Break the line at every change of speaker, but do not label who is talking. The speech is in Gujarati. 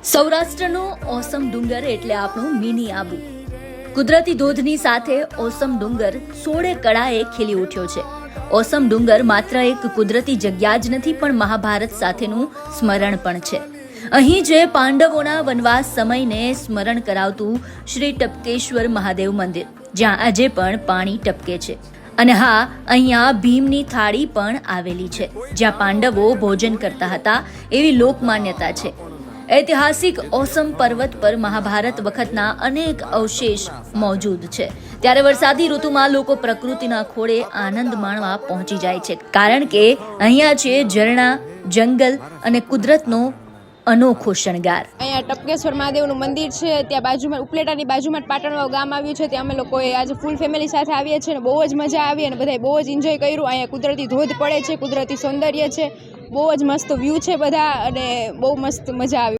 સૌરાષ્ટ્રનો ઓસમ ડુંગર એટલે આપણું મિની આબુ. કુદરતી ધોધની સાથે ઓસમ ડુંગર સોળે કળાએ ખીલી ઉઠ્યો છે. ઓસમ ડુંગર માત્ર એક કુદરતી જગ્યા જ નથી, પણ મહાભારત સાથેનું સ્મરણ પણ છે. અહીં જે પાંડવોના વનવાસ સમયને સ્મરણ કરાવતું શ્રી ટપકેશ્વર મહાદેવ મંદિર, જ્યાં આજે પણ પાણી ટપકે છે. અને હા, અહીંયા ભીમની થાળી પણ આવેલી છે, જ્યાં પાંડવો ભોજન કરતા હતા એવી લોકમાન્યતા છે. ઐતિહાસિક ઓસમ પર્વત પર મહાભારત વખતના અનેક અવશેષ મોજૂદ છે. ત્યારે વરસાદી ઋતુમાં લોકો પ્રકૃતિના ખોળે આનંદ માણવા પહોંચી જાય છે, કારણ કે અહીંયા છે ઝરણા, જંગલ અને કુદરતનો અનોખો શણગાર.
અહીંયા ટપકેશ્વર મહાદેવનું મંદિર છે, ત્યાં બાજુમાં ઉપલેટાની બાજુમાં જ પાટણવાવ ગામ આવ્યું છે. ત્યાં અમે લોકોએ આજે ફૂલ ફેમિલી સાથે આવીએ છીએ અને બહુ જ મજા આવી અને બધાએ બહુ જ એન્જોય કર્યું. અહીંયા કુદરતી ધોધ પડે છે, કુદરતી સૌંદર્ય છે, બહુ જ મસ્ત વ્યૂ છે બધા અને બહુ મસ્ત મજા આવી.